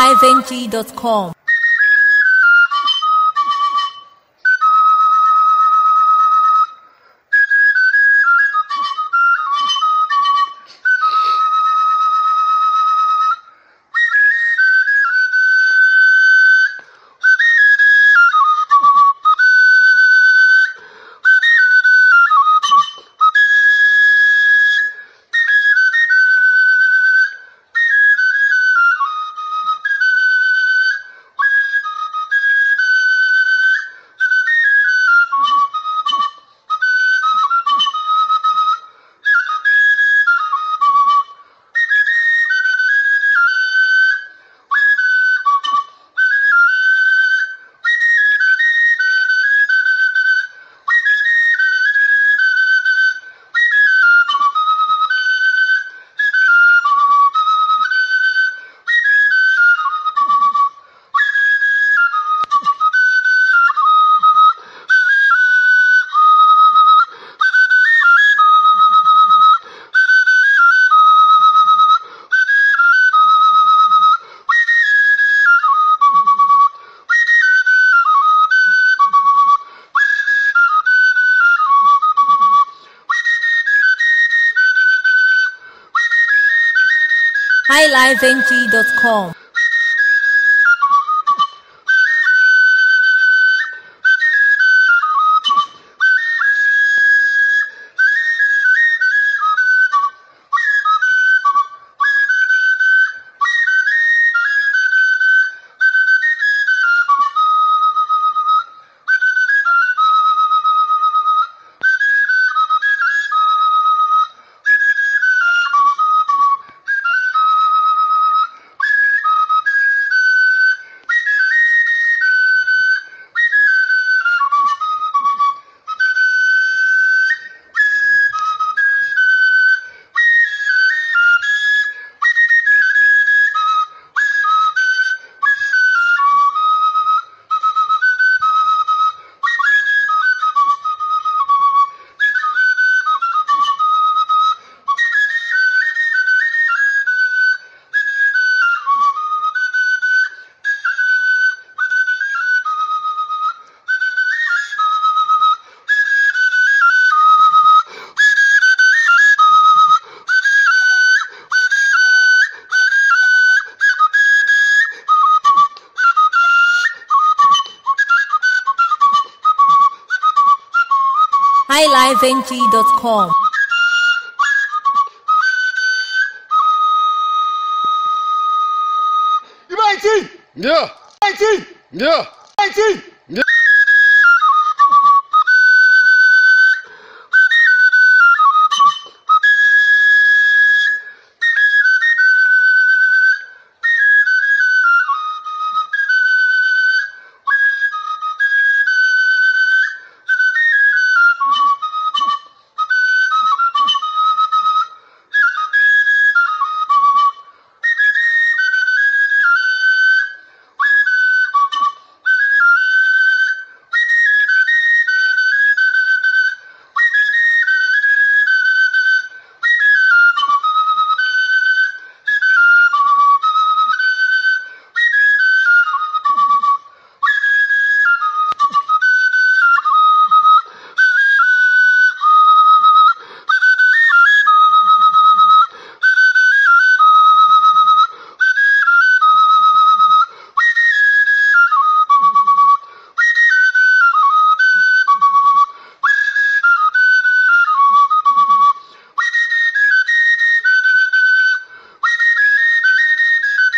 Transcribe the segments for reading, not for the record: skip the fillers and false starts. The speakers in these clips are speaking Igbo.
highlifeng.com. highlifeng.com. highlifeng.com. Yeah. Yeah. Yeah.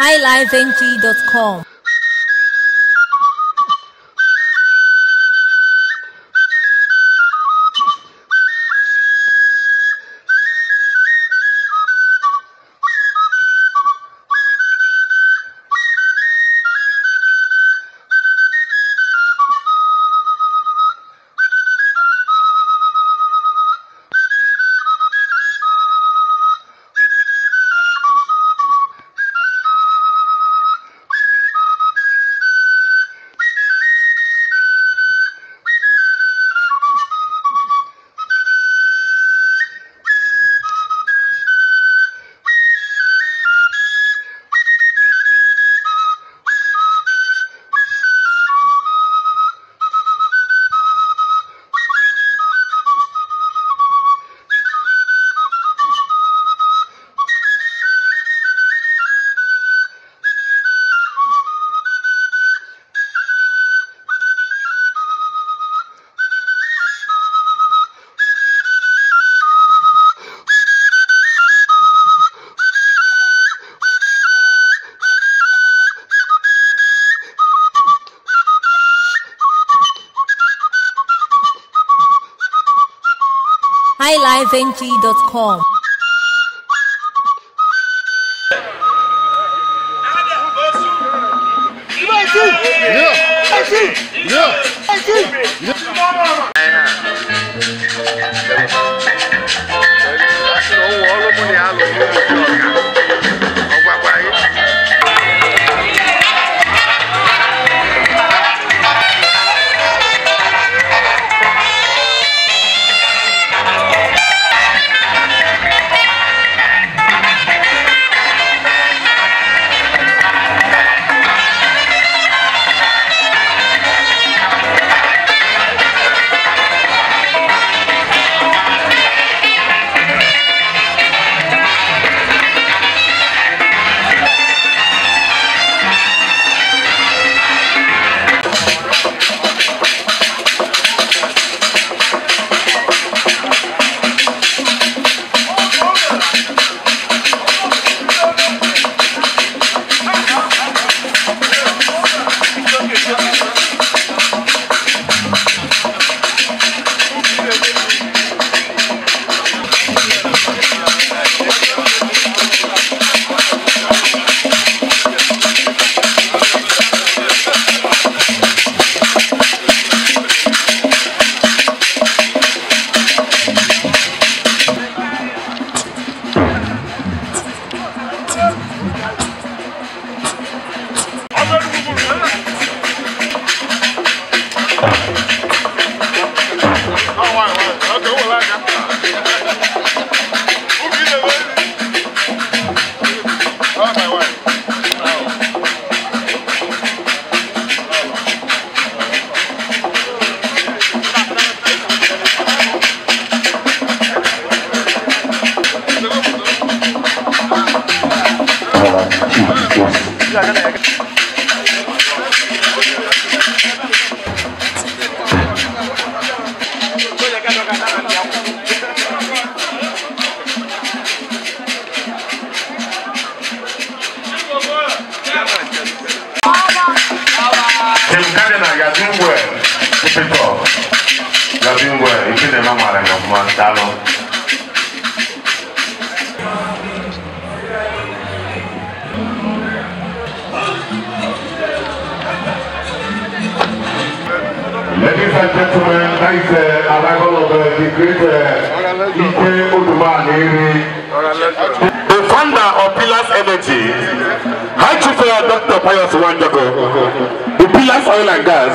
highlifeng.com. highlifeng.com. Ladies and gentlemen, that is the arrival of the great Umunri, the founder of Pillars Energy, High Chief Dr. Pius Wanjago, the Pillars Oil and Gas.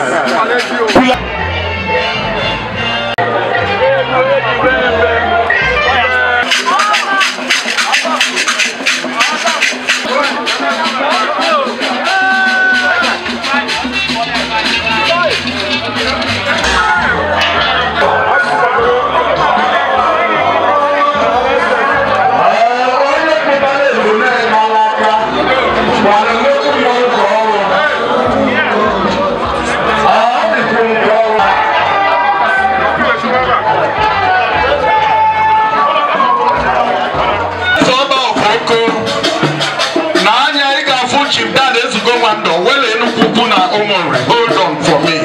Umunri, hold on for me.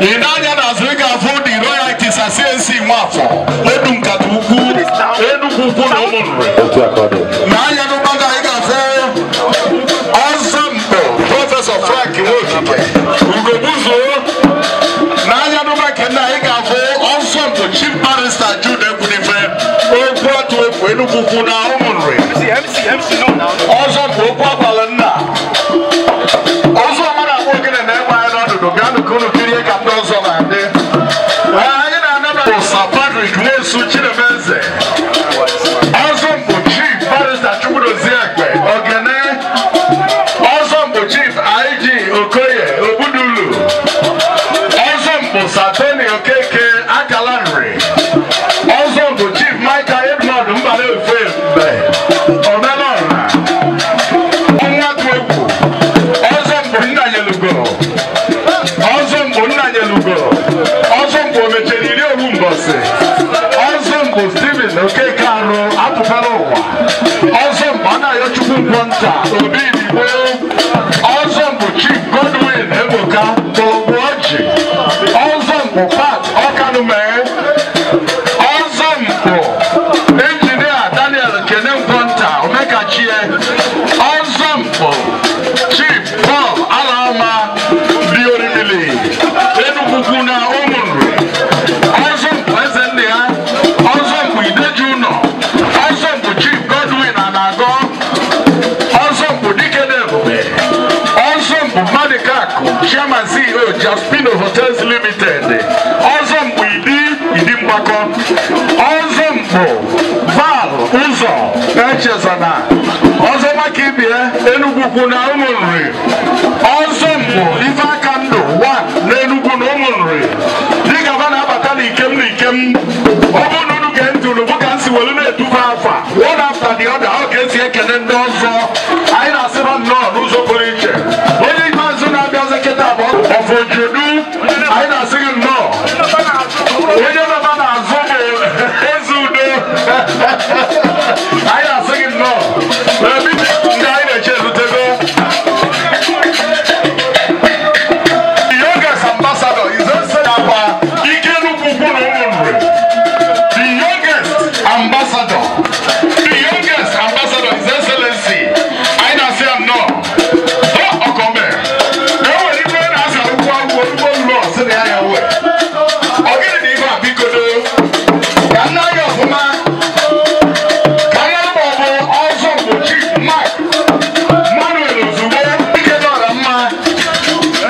In Africa, for the royalties are saying, Mafo, Nduka.C.Okoye, Enugu-Ukwu na Umunri. Nanya Nubaga Igafe, Ozonkpu, Professor Frank Iwoke, Ugobuzo, Nanya Nubaga Igafe, Ozonkpu, Chief Barrister Jude Ekunife, Ozonkpu Enugu-Ukwu na Umunri. MC no now. Ozonkpu Balana. Ozonkpu Chief Barrister Ozonkpu Chief I.G.Okoye Obudulu, Ozonkpu Satoni Okeke Akalanri, Ozonkpu Chief Michael Edmond Mbale Ofembe Omelora, Onwatwebu, Ozonkpu Nnayelugo, Ozonkpu Omecheliri Olumbose, Ozonkpu Stephen Okeke Aro Atupalowa, Ozonkpu Anayochukwu Nkwonta Obidigbo, Ozonkpu Chief Godwin Ebuka Tologbuoji, Ozonkpu Pat Okanume, Ozonkpu Jaspino Hotels Limited. Ozonkpu Idi-Mbako. Ozonkpu Val Uzo Echezana. Ozonkpu Enugu-Ukwu na Umunri. Ozonkpu Ifakando 1 na Enugu na Umunri. Dịka ba na-abata n'ikem n'ikem. Ọ bụ na unu ga-ntụ n'ugbu ka nsi welu na-etufe afa. One after the other, ọ ga-esi ekele ndị ọzọ. Anyị na-asịba nnọọ n'ụzọ pụrụ iche. Onye ikpeazụ na-abịazi kịta bụ ọfọjudu. Anyị na-asị gị nnọọ. Onye nọba n'azụ bụ eze udo. Anyị na-asị gị nnọọ. Ndị anyị na-eche ezutego. The youngest ambassador is Ozonkpu Enugu-Ukwu na Umunri. The youngest ambassador is Excellency. I don't say I'm no. Oh, Okome. No, even as I walk, so they are away. Okay, the Iva Picodo. Can I go for my? Can I go for Ozonkpu Chief Mark? Manuel Ozubo. Pick out of my.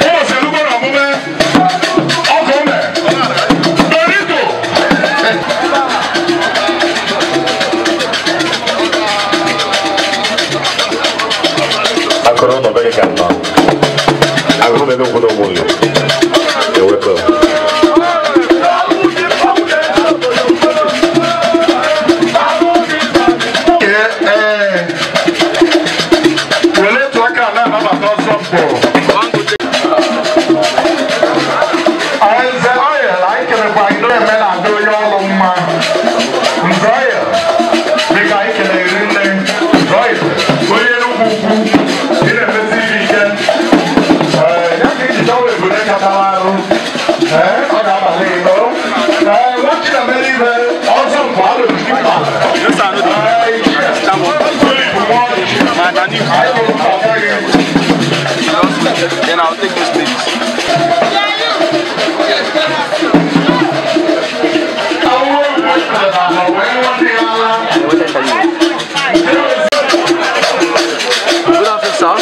Oh, so look at me. Okome. Dorito. Corona very good now. I will make a good one. You're welcome. Then I'll take this place. Good afternoon, sir.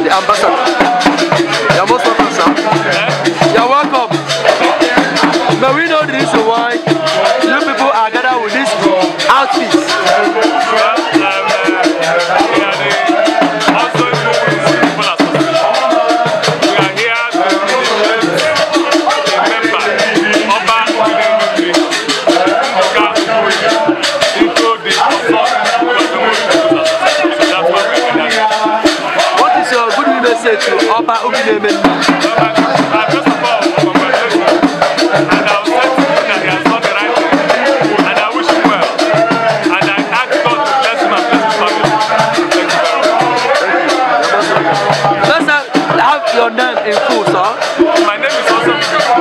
The ambassador. You're most welcome, sir. You're welcome. But we know the reason why you people are gathered with these outfits. To Ubinemenni. First of all, congratulations. And I will say to him that he has done the right thing. And I wish him well. And I ask God to bless him and bless his family. Thank you very much. Let's have your name in full, sir. My name is Ozonkpu Enugu-Ukwu.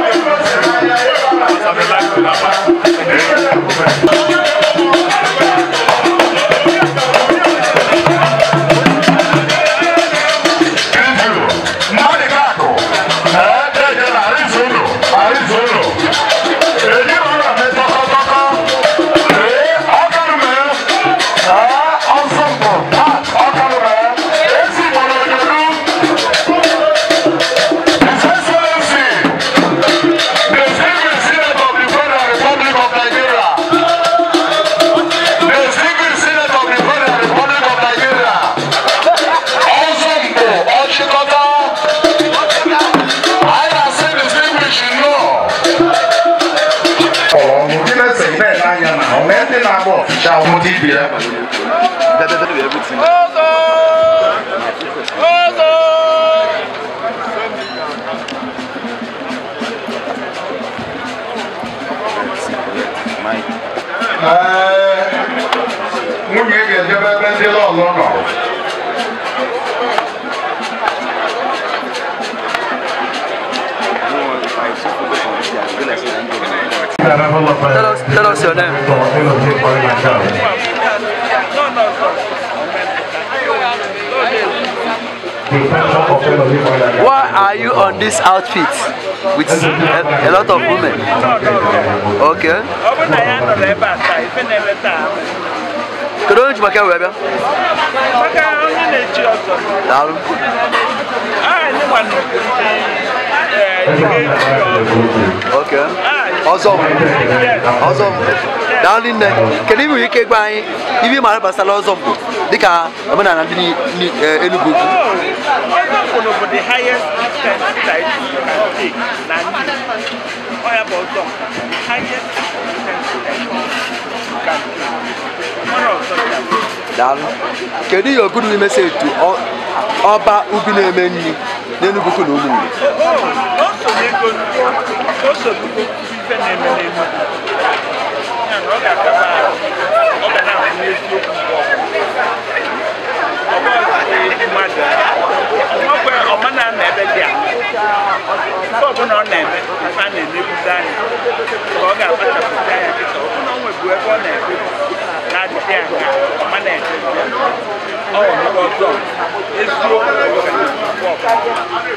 Tell us your name. Why are you on this outfit with a lot of women? Okay. Okay. Ozonkpu. Darling, can you make a buy? If you might pass a Ozonkpu, the car, I'm not Enugu. The highest title you can take, what about them? The highest Darling, can you good message to Oba Ubinemenni? Nduka-C.Okoye no Umunri. Also,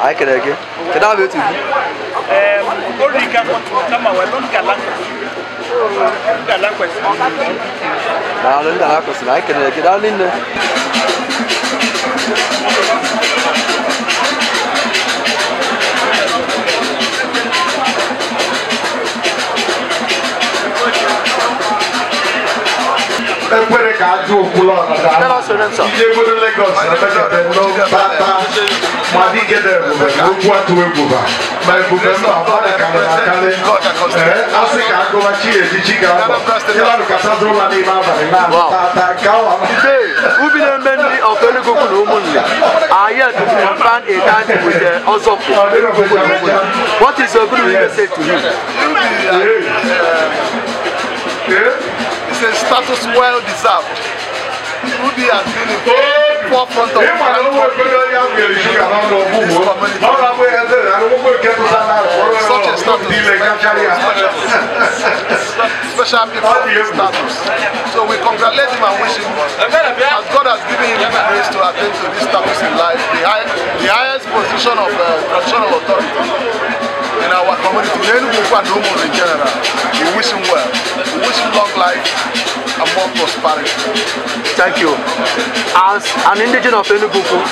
I can again. Can I have it? I can get out in there. Ekwere ka ajụ okwulu ọnọdụ ije ebodo Lagos na-emekọta n'ọbata ma dị gede ebube ka okwu atụ ebube ma ebube mba mmadụ karịrị akarị asị ka agụmachi ejiji ga-abụ ịladụ kasazụ ụlọ n'ime abalị na-atata nke awa Ubinemenni of Enugu-Ukwu and Umunri are here to confirm a time with the Ozonkpu Enugu-Ukwu and Umunri. What is your good message to him? It's a status well deserved. Ubi has been in the forefront of this community. Such a status special people status. So we congratulate him and wish him, as God has given him the grace to attain to this status in life, the highest position of traditional authority in our community, Enugu-Ukwu and Umunri in general. We wish him well. We wish him long life and more prosperity. Thank you. As an indigenous of Enugu-Ukwu,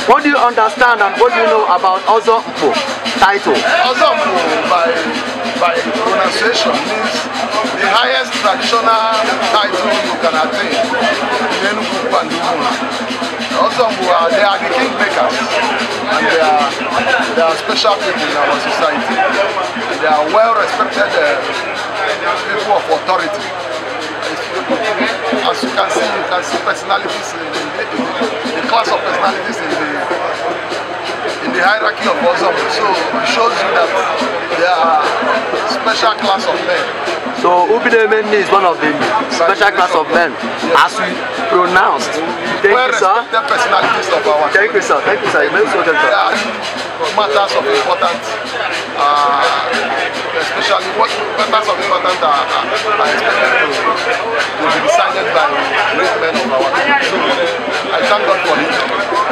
what do you understand and what do you know about Ozonkpu title? Ozonkpu, by pronunciation, means the highest traditional title you can attain in Enugu-Ukwu and Umunri. Ozonkpu, they are the kingmakers, and they are special people in our society. They are well-respected people of authority. As you can see personalities in the class of personalities in the hierarchy of Ozonkpu. So it shows you that they are special class of men. So Ubinemenni is one of the special class of men, as we pronounced. Thank you, sir. Personalities of our Thank you, sir. Thank you, sir. Matters of importance, especially what matters of importance are expected to be decided by great men of our country. So I thank God for him,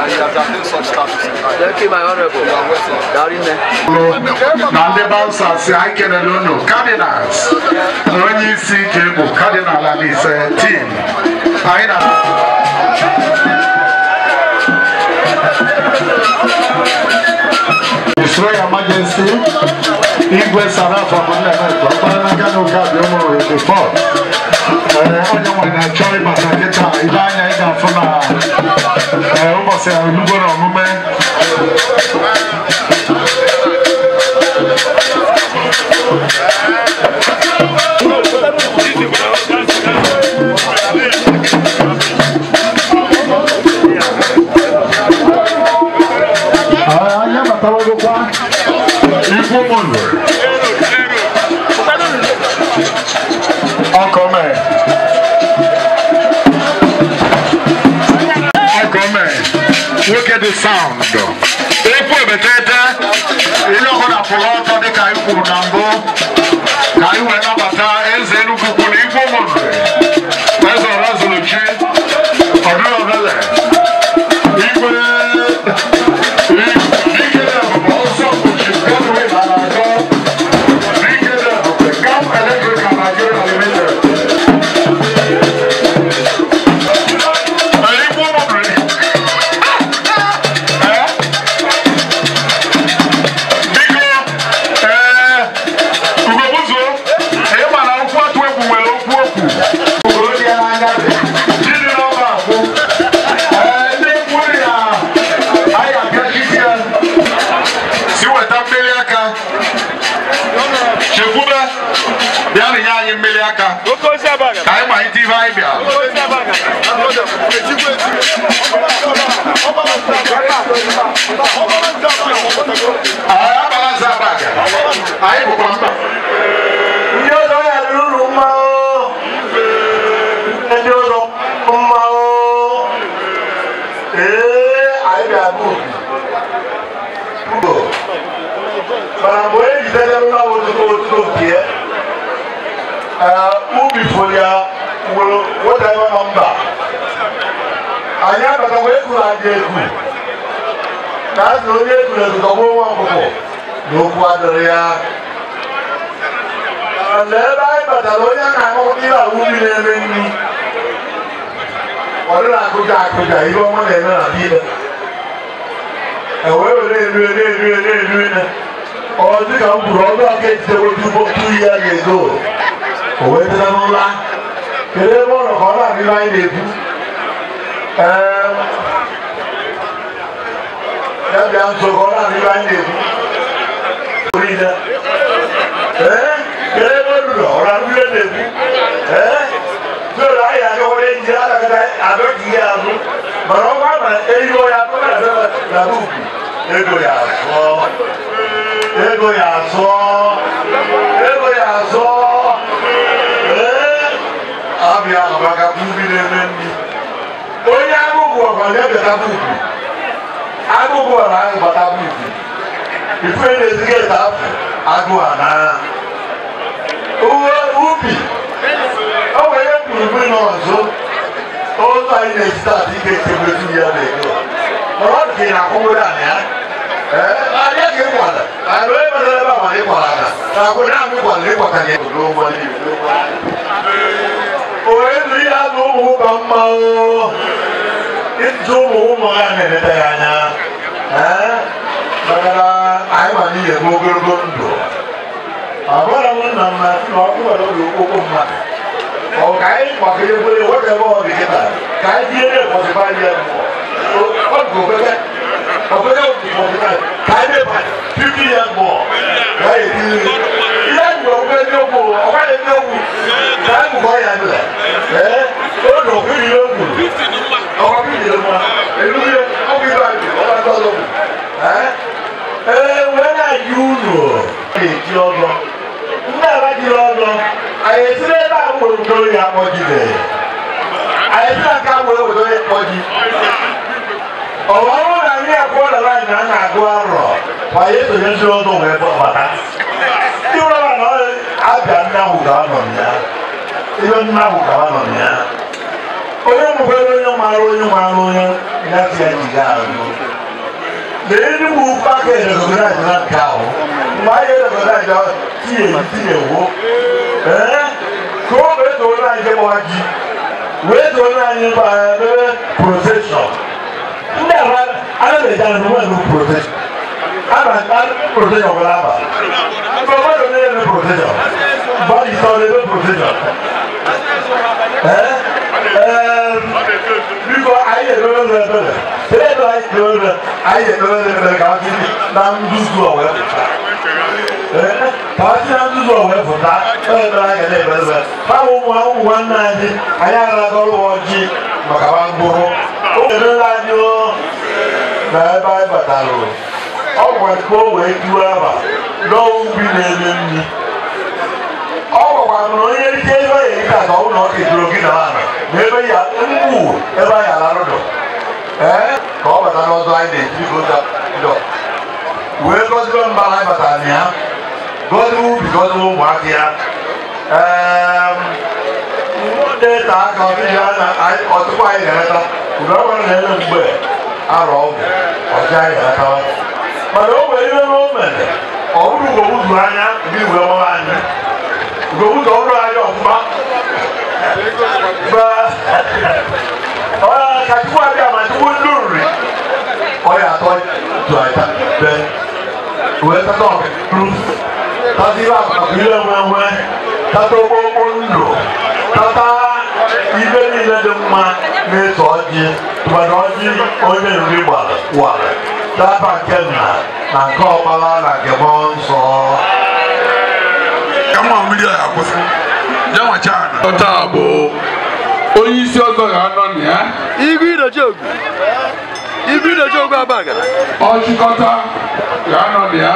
and he has attained such status in life. Thank you, my honorable. You are welcome. Cardinals. Onye isi ike bụ Cardinal Alice team. His Royal Majesty Igwe Sarafa Ubinemenni the fourth. Onye nwe na-achọ ịbata kịta ibe anya ị ga-afụ na ụbọchị olugbo na omume Umunri. Look at the sound. Big whatever number. I am at a way to like it. That's no way to the whole one. No quadria. And then I but I don't know Ubinemenni. What did I could you want to do? And where they doing it? All the brother gets the way to 2 years ago. Where did I know? They want to call out behind it. That damn so called out behind it. Ubinemenni. Onye agbụgbọ ọkwanye betabubu. Agbụgbọ ọrụ ahụ batabubu. Ife na-ezige ete afọ agụ ana. Ubi. O nwere mkpụrụ nọ nso. Otu anyị na-esite atụ ike echekwetu ya na-ego. Mana ọ dị na akwụkwọ anyị ya. Adịa ka ịkwala. Anyị onye mere ebe a ma ịkwala na. Na akwụkwọ na-amụ ịkwala ịkwakanye. N'ụgbọ n'ihu. Oye ya no mama o. Itu mama ne tayanya. Bagara ai mani ye mogorondo. Agora mun namna no ku baro ko ko ma. O kai ma ke bole wo ke bo bi kita. Kai die ne ko se ba ye mo. O ko be ke. O be ke ko be ka. Kai be ba. 50 years more. Kai di. Ila ngo be no ko. O ka le no ku. Kai mu ko ya le. Oh no, we don't know. Oh, we don't know. How we like it? What I told them. When are you know? Hey, Jodo. Never Jodo. I said I will go to your body there. I said I can't go to your body. Oh, I want to hear what I like and I go around. Why is the Jodo ever? You don't know. I've done now who got on there. Even now who got on there. Oye mo fẹ́ lóyún márùn-ún láti ẹ̀jìgá àrùn. Lèyí mú pákẹ́ ìdẹ̀kọ̀dá ìjọba ká o. Máa yẹ ìdẹ̀kọ̀dá ìjọba tí èyí tí lè wó. Kó wéé tó náà jẹ́ wájú. Wéé tó náà yẹ bá ẹgbẹ́ protection. Ndé àwọn alẹ́lẹ́jà ni wọ́n ń lo protection. Àbá protection wọlé àbá. Bọ́lá tó ní ẹ̀mí protection. Bọ́lá ìsọ̀rọ̀ ẹ̀mí protection. Because I hear no better. I hear no better. Can't now do so well. Can't do so well for that. I get it better. How 190? I have a go watching Macabambo. Oh, the radio. Bye, Batalo. Oh, what go away to ever. No, Ubinemenni. Oh, I'm not here. I don't know if you're looking at it. Maybe you have to move. Ever I don't know. Come on, I'm not like this. You go up. Where was the Malay Batania? Go to because of Makia. One day, I occupy the letter. Whoever let them wear are wrong. Or giant. But over the moment, all who go to Rana, we will land. Go to Rana. But Katua Diamond Umunri. Oh, yeah, I thought then where's the dog? Bruce Tazira, a million when Tato Mundo. Tata ibe niile dị mma na-eso ọjị tụmadụ ọjị onye nri wara daba nke nna na nke ọkpara na nke mmụọ nsọ. Kama mmiri a akwụsị ya nwacha ana. Taa bụ onye isi ọzọ ga-anọ na ya. Igwe idoji ogwu abaga. Ọchịkọta ga-anọ na ya.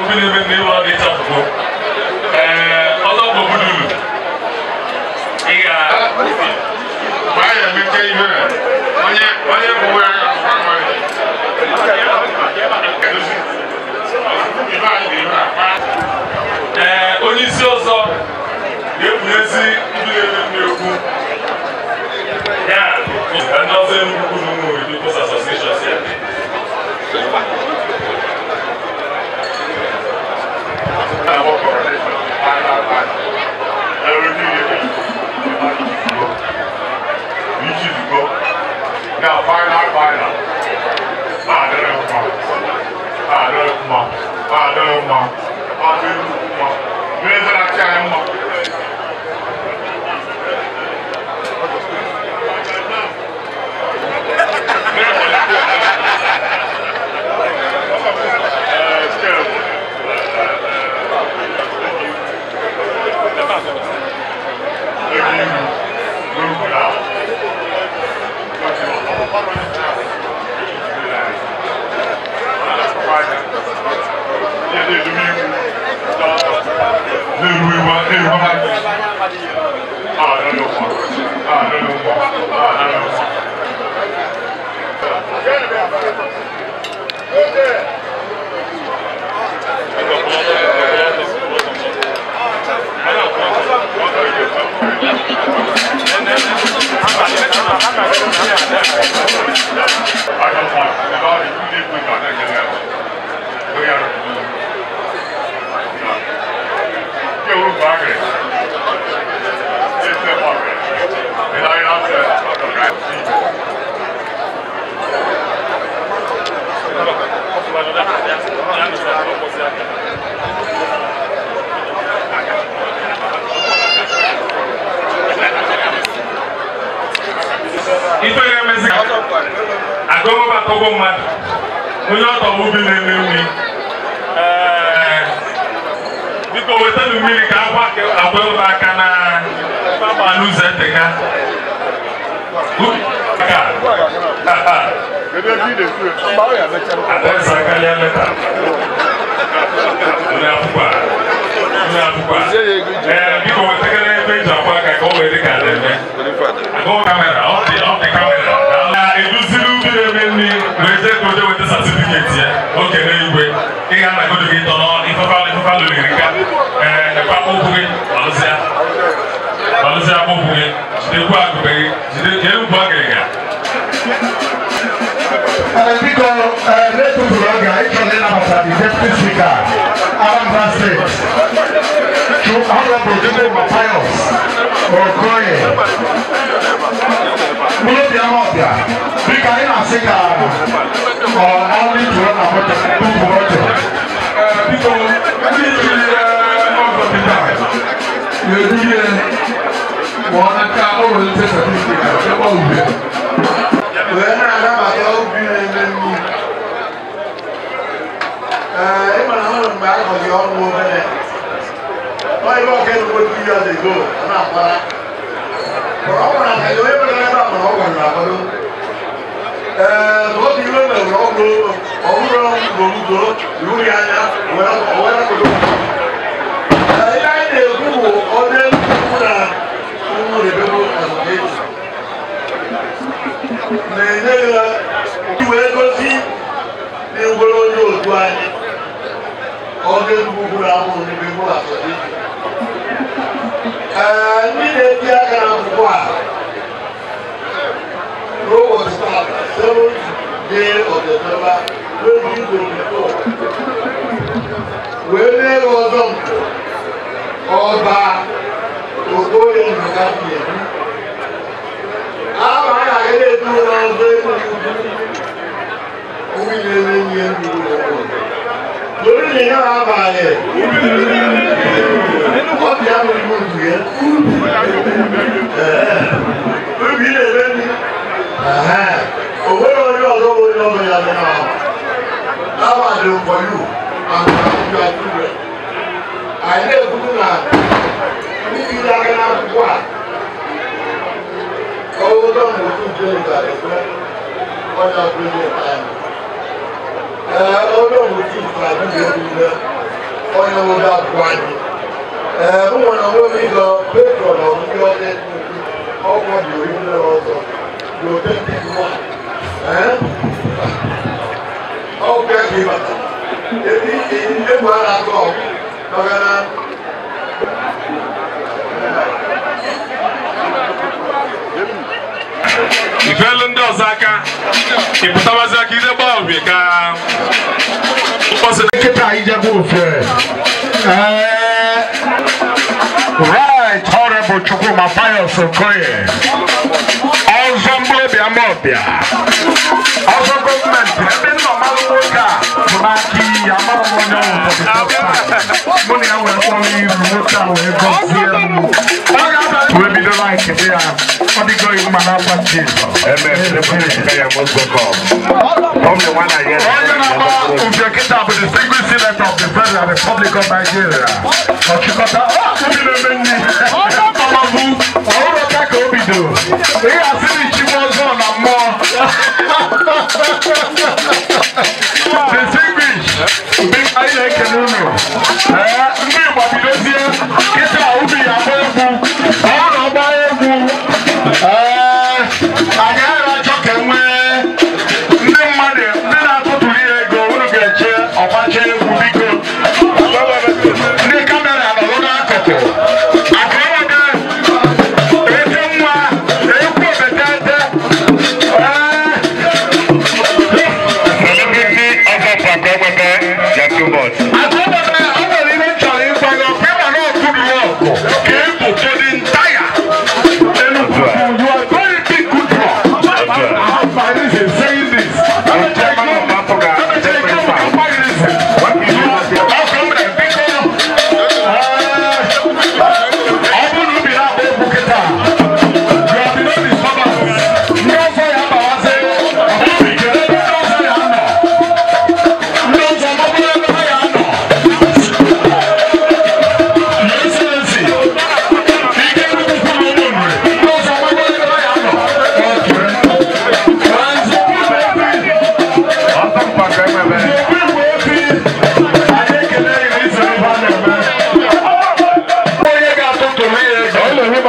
Ubinemenni wa di tafuko. Ozonkpu Enugu-Ukwu. Iga. onye isi ọzọ ga-ekwunyezi Ubinemenni okwu ya ndị ọzọ Enugu na Umunri People's Association si ya Now, final. Ubinemenni biko weta mmiri ka agwa aka na n'ụzọ eteka biko wetakere ebe eji akwa aka ka o wee dị ka na-eme agụụ kamera ọ dị kamera na-eduziri Ubinemenni wee jee ka o jee weta certificate ya oke n'igwe ịga na godo gị tọrọ ifefa lụriri ka ekwe akpụkwụ gị balụzie akpụkwụ gị jidekwu agụbe gị jide ka egwu agịrịga biko na-etufuru oge anyị chọrọ ịnabata the deputy speaker Anambra State to Honorable Ozonkpu Enugu-Ukwu biko anyị na-asị ka ọnụ tụọ na moto biko ndị jiri ọzọ pịta na-eduhie ma ọ n'aka ụlọ nche certificate ebe ube wee na-anabata Ubinemenni ịmana hụrụ mgbe a gọzi ọnwụ obere ebe ọka Enugu 2 years ago na-akpara ọ gwara ka onye mere ebe a mara ọ gwara na-akwado oge iwe mere ọgwụ ọhụrụ ugo iwu ya anya were kodo ihe anyị na-ekwu bụ onye ukwu na Umunri People's Association na-enye ya iwe gosi n'ugworo onye otu anyị onye ukwu na Umunri People's Association ndị na-eti aka na akwụkwọ a was start 7th day of December 2024. When they was Ozonkpu Enugu-Ukwu. I did do Ubinemenni Enugu-Ukwu. Don't you know about it? What the hell are you doing? Ubinemenni. For you and you are children. I never do that. If you are going to what? Oh, don't do that. What are you doing? Oh, don't do that. Oh, you will have one. Who want to go patron of your all what you really also. You take this one. Okay, people. In the world, I go. Ifelu ndị ọzọ aka ịpụtawazi aka ide gbaa obi ka nkịta ijebe ofe right honorable Nduka.C.Okoye Ozonkpu Enugu-Ukwu ọzọ gọọmenti ebe nọ mmanụ nwoke a bụ n'aka iyi amara m onye ọrụ mụ na ya wee kpọrọ iru nwoke a wee gọzie m wee bido like dị ya ọ dịgo mma n'afọ Jizọs onye na-agba mfe kịta bụ distinguished senator of the Federal Republic of Nigeria ọchịkọta Ubinemenni ọmabụ ọhụrụ ka ka o bido ihe asịrị ichigbu ọzọ na mmụọ distinguished ndị anyị na-ekele unu ndị Igbo bidozie kịta ubi ya agba egwu ọhụrụ ọgba egwu anyị ara achọ ka enwee ndị mmadụ ndị na-atụtụrụ ihe ego unu ga-eche ọgbacha egwu biko ndị kamera nọrọ n'akụkụ akụrụga ete nwa ekwu obetete akụrụga o nwere ihe chọrọ ịgbanye ọkụ ịma na ọkụrụ ya ọkụ ka ebu ụfọdụ ntaya Enugu. You are very big good rock. I have my reason saying this.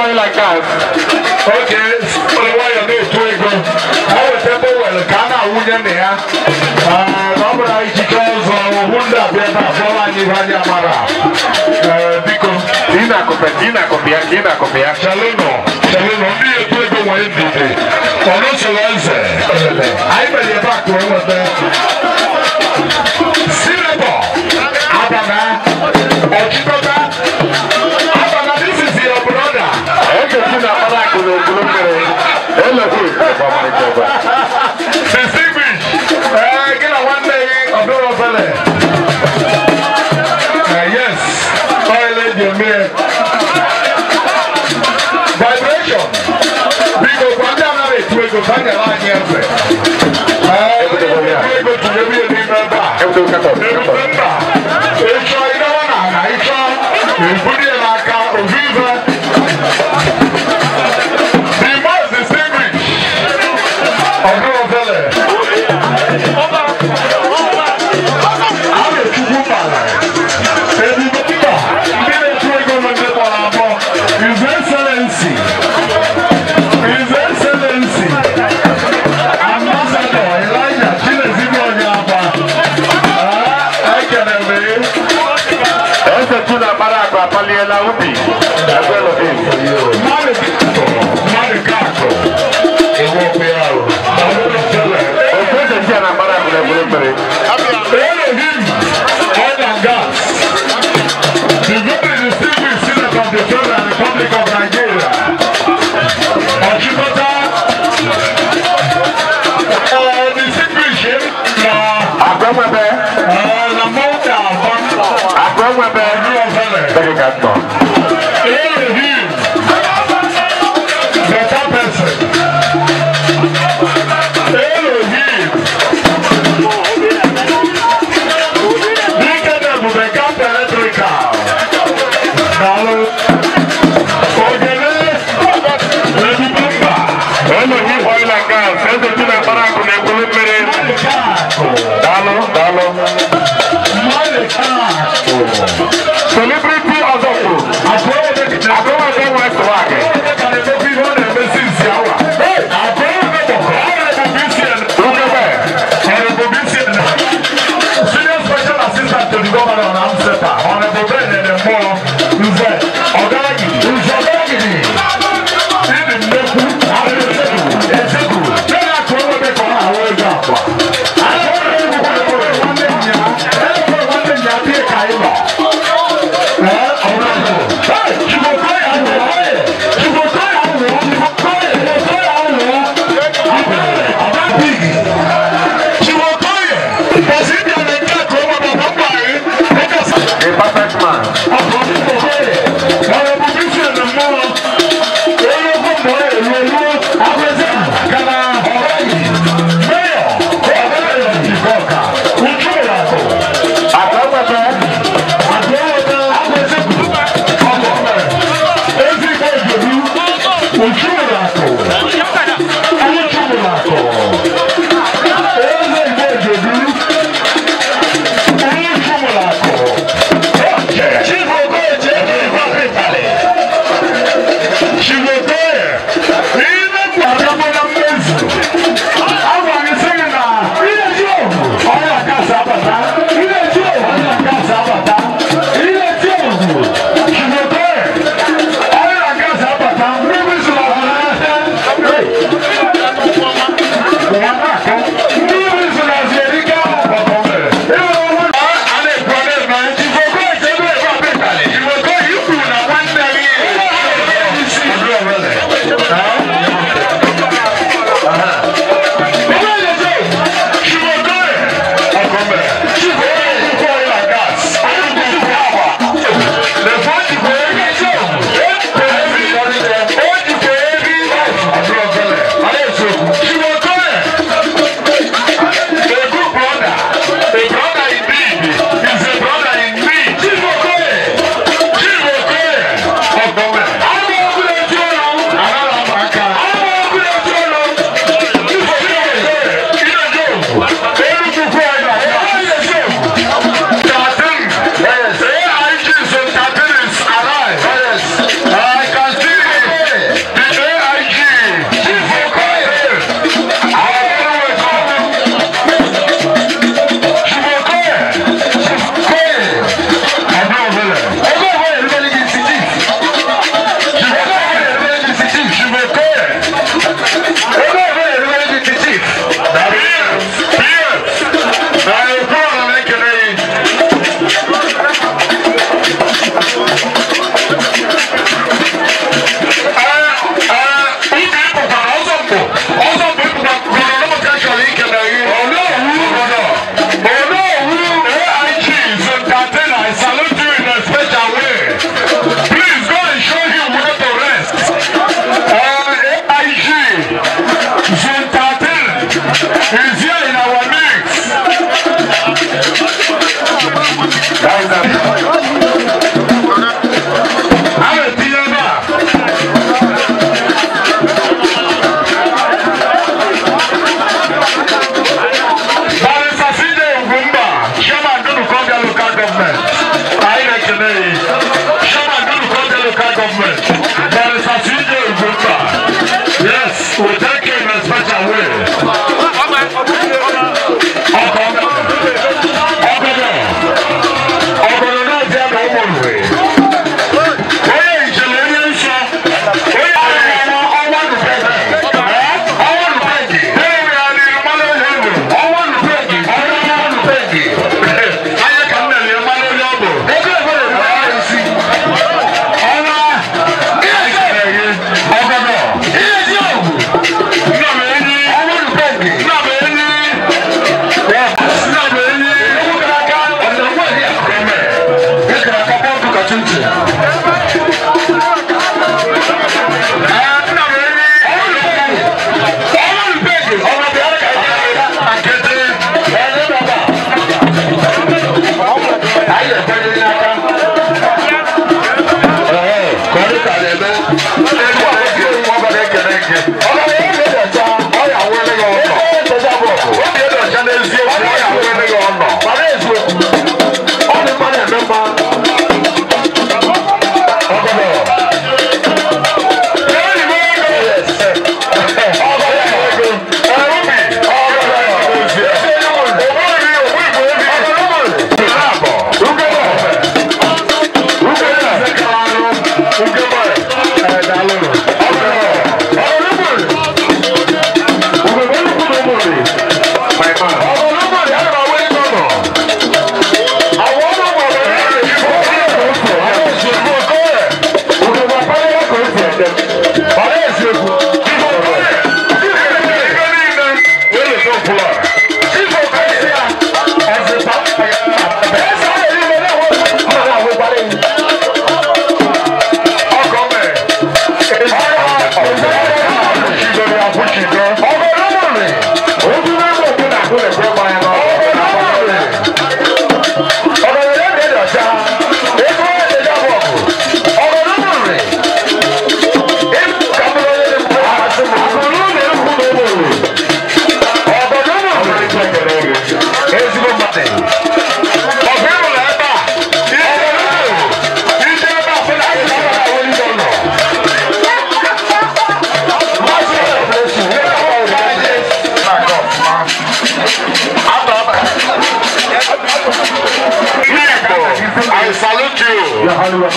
Like that. Okay, so why you need to go? I will tell you well, Ghana wouldn't there. Robert, I chose Wunda Beta for any Vajamara. Because Ina Copia, Shalino, be a good way to do. For no solution, I believe back to one of them. Singapore, Abana, Ochikota. Yes, vibration. Because one time I went to find a line here. Paliela Ubi, as well as him. Maricato, Europeano. Oil and gas. The very distinguished senator of the Federal Republic of Nigeria. Ochikota, distinguished him. Very good.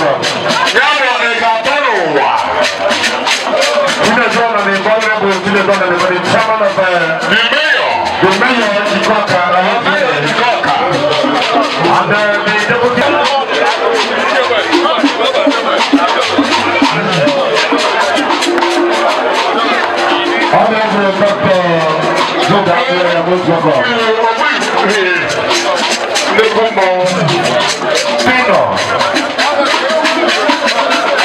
welcome. The mayor, Nduka, and the deputy. Honorable Dr. Nduka, most welcome.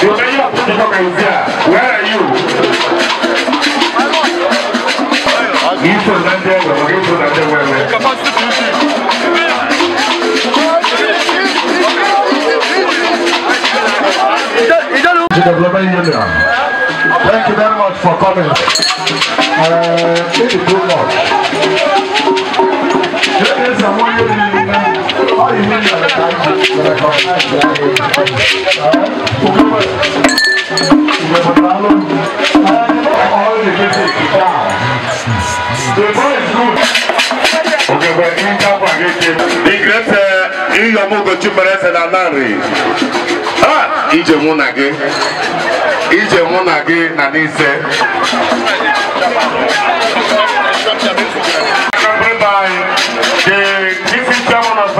The mayor of Nduka is here. Where are you? You should not tell them. You should not tell Thank you very much for coming. Thank you too much. There is someone you how you mean you the boy is good. Okay, but in Kapa, the great in your move to Chimere and Anari. Ah, Ije Monage, Nanise. Accompanied by the chief chairman of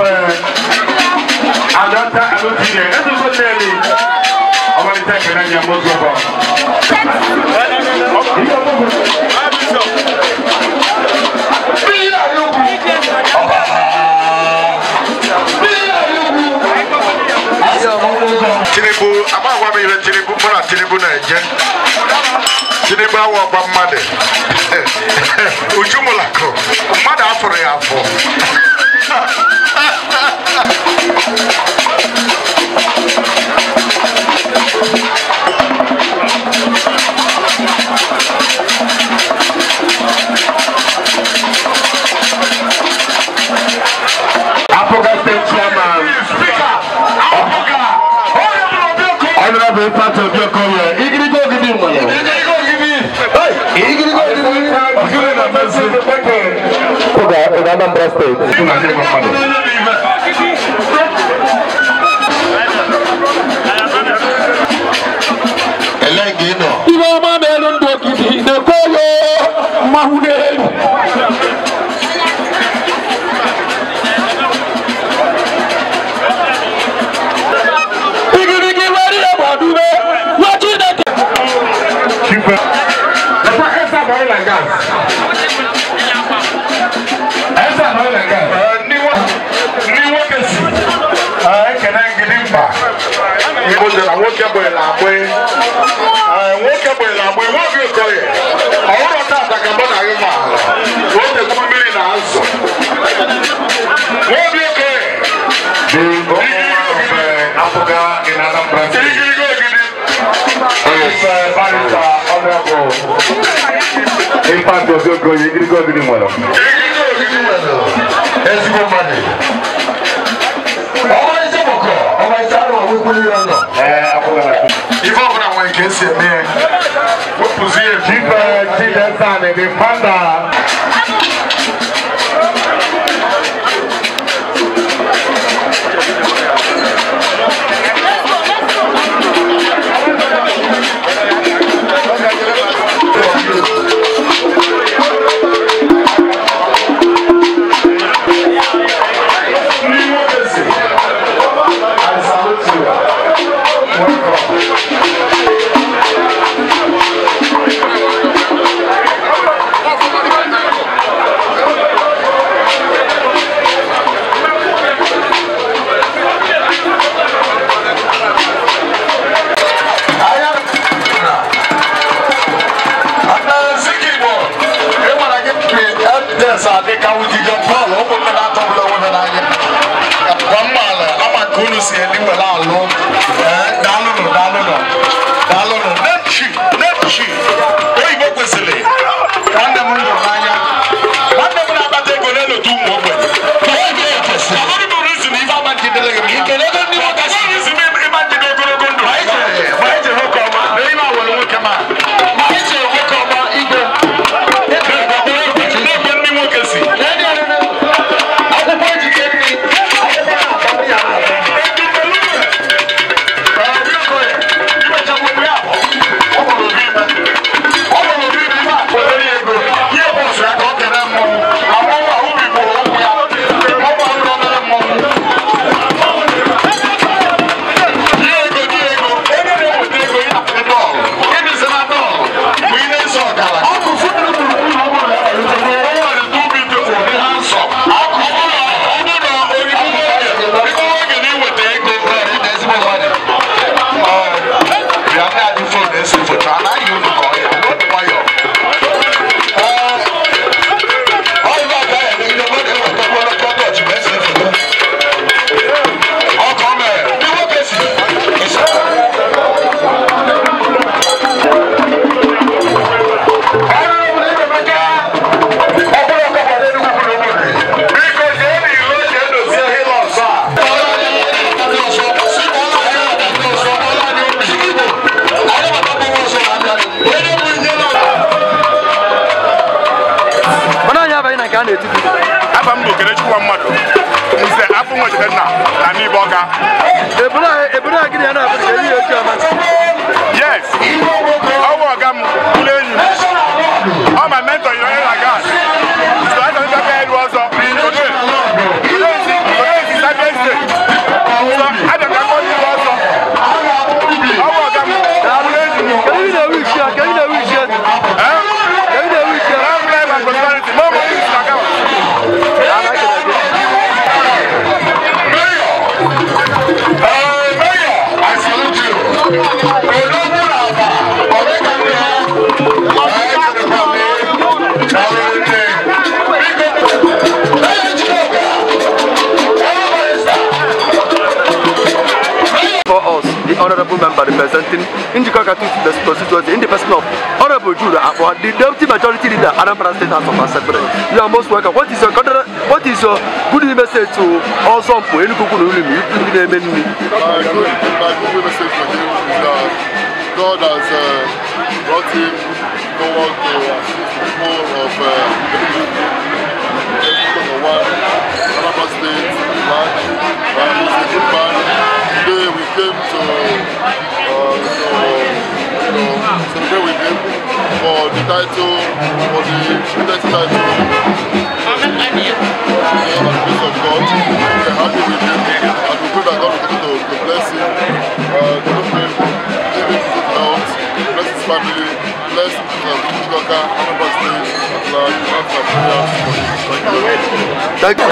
Adanta Alotine. Everybody, I want to thank you and your most Tinubu, ama wa mi Tinubu, mona Tinubu na eje. Tinubu awo ba mmade. Ujumulako, mmade aforo ya afọ. Honorable part of your career. Impact of your going, you go to the model. Let's go, money. If I'm going to say, man, what was here? Cheaper, the panda. na ka na-eti aba m bụ Kelechukwu mmadụ nze afọ nwejide nna na n'ibe ọka ebuna gị ya na-abụ ka ihe oke ọma yes ọwụ ọga m ụlọ enyi m ọ ma mentor yi onye na gas so a chọrọ ịbịa elu ọzọ today is Saturday so abịa ka kọ ilu ọzọ ọwụ ọga m ụlọ enyi m kedu ihe na-ewu isi ya kedu na-ewu isi ya kedu na-ewu isi ya long life and prosperity more money in his account. For us, the honorable member representing Nduka.C.Okoye to the constituency in the person of Honorable Judah Akwa, the deputy majority leader, Anambra State House of Assembly. You are most welcome. What is your good message to Ozonkpu Enugu-Ukwu Ubinemenni? My good message to him is that God has brought him forward to assist people of Anambra State land, and he's a good man. Today we came to celebrate with him for the title, for the presidency title. By the grace of God, we are happy with him, and we pray that God will continue to bless him, give him good health, bless his family, bless Nduka, Anambra State, at large, and our prayers for him. Thank you.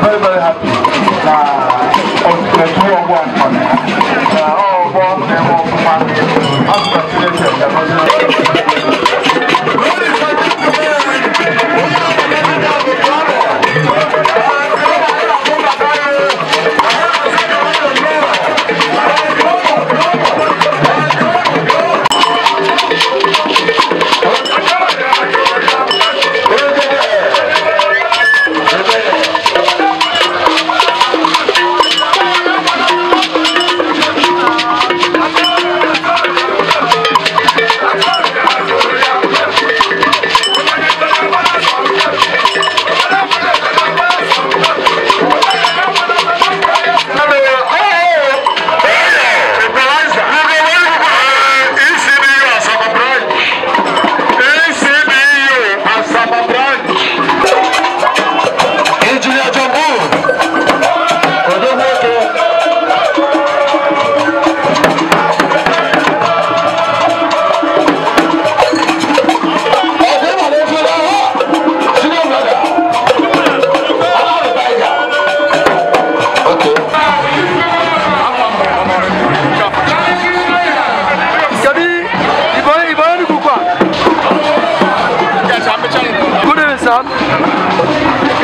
very, very happy.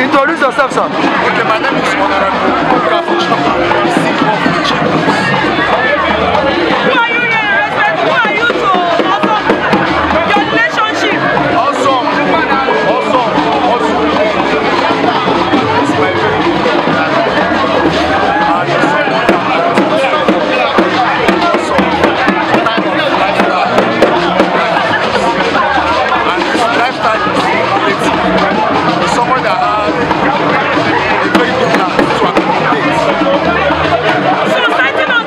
Introduce yourself, sir. Okay, my name is Umunri. Who are you here? Respect. Who are you to Ozonkpu? Your relationship. Awesome. It's my very good someone that has a very good plan to accommodate. So, starting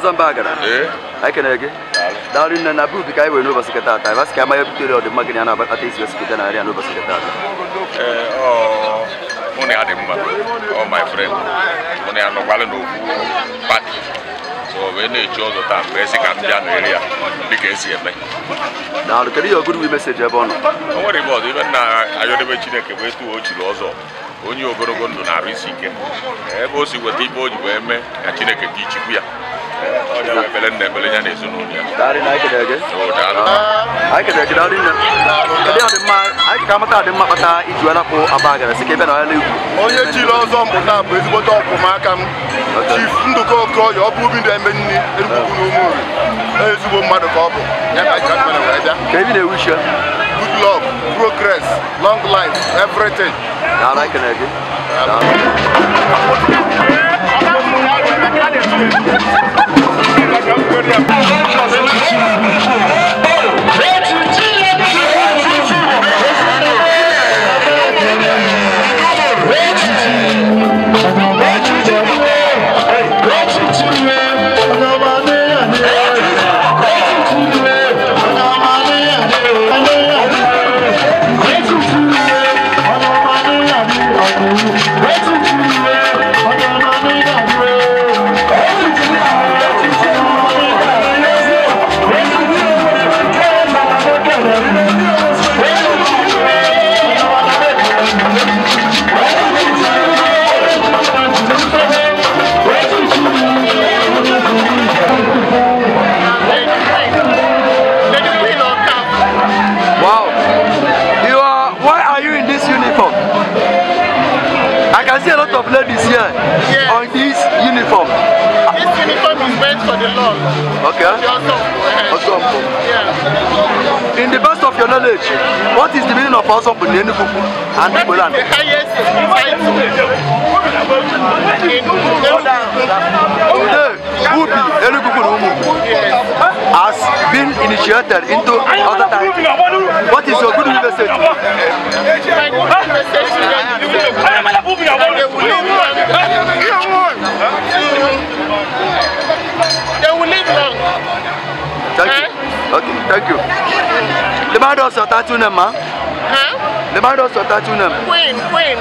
Ozambagara. I can again. Down in an abu because I will never see that. I was Kama to the Magana, but at least you see that I never see that. Only had him, oh my friend. Only I know Valeno party. So when they chose the time, basically area, because now the career good message about. Don't worry about even I don't know Chile way to watch also. When you go to Narisike, I see what people you wear, and Chile can teach you. I can again. I can get out in the I come out the Mapata, if you are up for a bagger, as a given I live. Oh, yeah, Chilos on Pota, with what up for Markham. Chief Nduka.C.Okoye, you're Ubinemenni, and Umunri. There's a mother couple. Maybe they wish you good luck, progress, long life, everything. Now I can again. Ladies here on this uniform. This uniform is meant for the Lord. Okay. Ozonkpu. Yeah. In the best of your knowledge, what is the meaning of Ozonkpu Enugu-Ukwu and Igbo land? The highest title in Umunri has been initiated into other titles. What is your good message? My good message to they will live long. Thank you. Okay, thank you. The man does a tattoo name, man. Huh? The man does a tattoo name. Queen.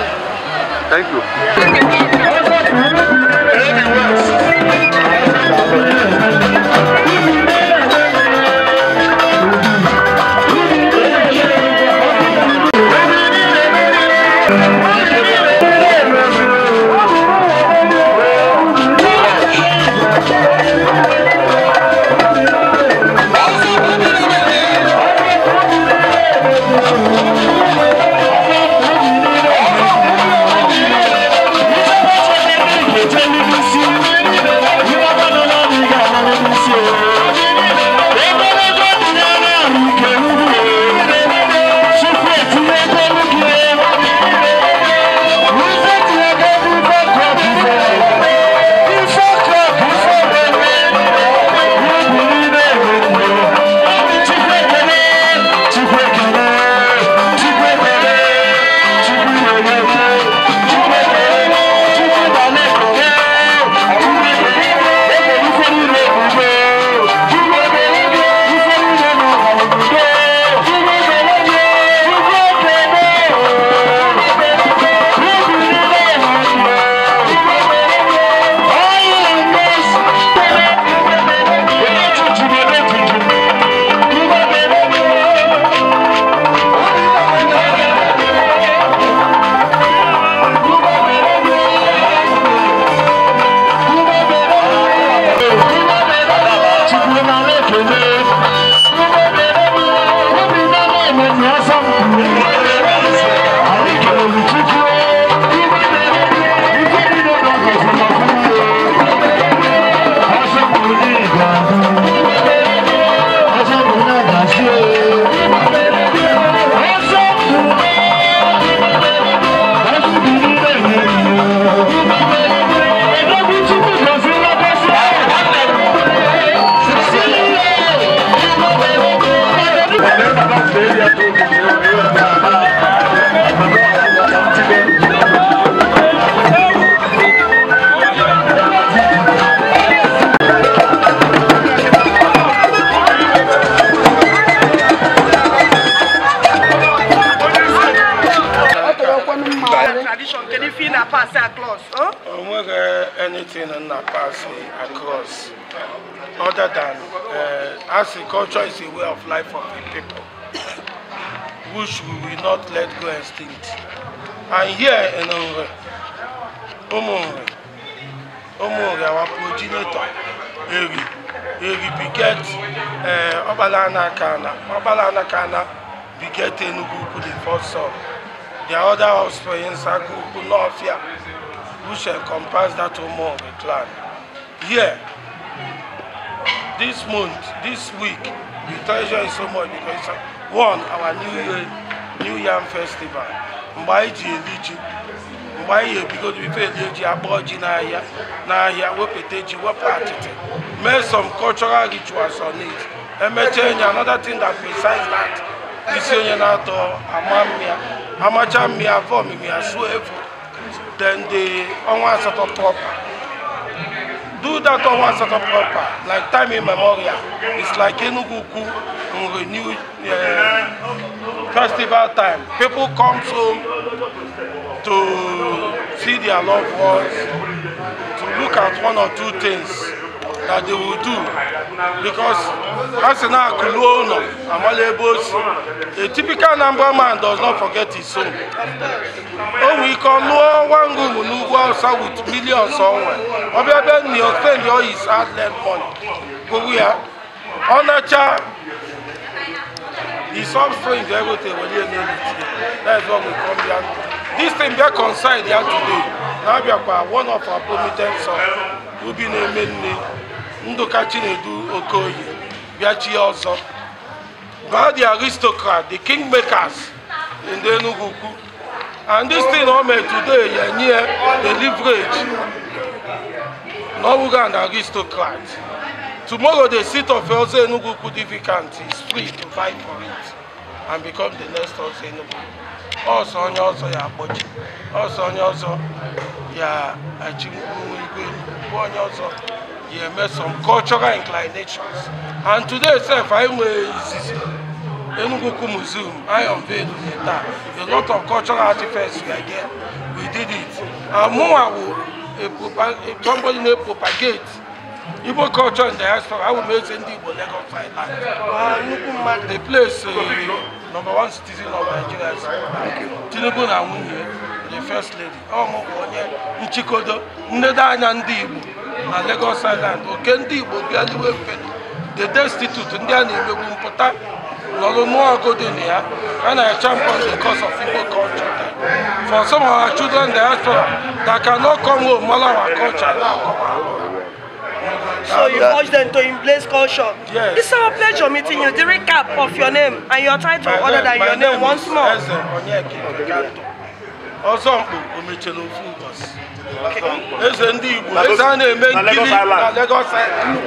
Thank you. pass across, huh? Anything in the pass across, other than agriculture is a way of life for the people, which we will not let go extinct. And here in Umunri, our progenitor, Eri beget Obalana Kana beget Enugu-Ukwu, the first son. The other offspring in Uzonkpu Enugu-Ukwu, which encompass that Umunri clan. Here, this week, we treasure so much because one, our New Yam Festival. Because we made some cultural rituals on it. And another thing that besides that, then the onward sort of proper. Do that onward sort of proper, like time immemorial. It's like Enugu-Ukwu renewed festival time. People come home to see their loved ones, to look at one or two things that they will do. Because as an a typical number man does not forget his home. Oh, we can know one room outside with millions somewhere. Or maybe you spend all his hard-earned money. But we are on a child. His offspring, everything will be able to. That's what we come here. This thing we are concerned here today. Now we are one of our prominent sons, Ubinemenni, Nduka.C.Okoye, also. But the aristocrats, the kingmakers in the Enugu-Ukwu. And this thing all made today, near the leverage. No an aristocrat. Tomorrow the seat of Ozonkpu Enugu-Ukwu difficult is free to fight for it and become the next Ozonkpu Enugu. Also ya Bochi. Also ya also ya made some cultural inclinations. And today itself I Enugu-Ukwu Museum, I unveiled that. A lot of cultural artifacts we are here. We did it. And more somebody may propagate Igbo culture in the diaspora. I will make Igbo Lagos Island. The place, #1 citizen of Nigeria, Tinubu na Umunri, the first lady. Nchikodo, Ndeda Ndi Igbo na Lagos Island. Oke Ndi Igbo bialiwe mpedo. The destitute, ndị a na-emegbu mpụta n'ọrụ mmụọ dị na ya, and I champion the cause of Igbo culture. For some of our children in the diaspora that cannot come home, all our culture now come out. So you urge them to embrace culture. Yes. It's our pleasure meeting you. The recap of your name and your title, other than your name once more. Ozonkpu Enugu-Ukwu. Eze ndị Igbo, eze a na-eme nkiri na Lagos Island.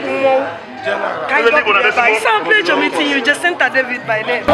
It's our pleasure meeting you, Jacinta David by name.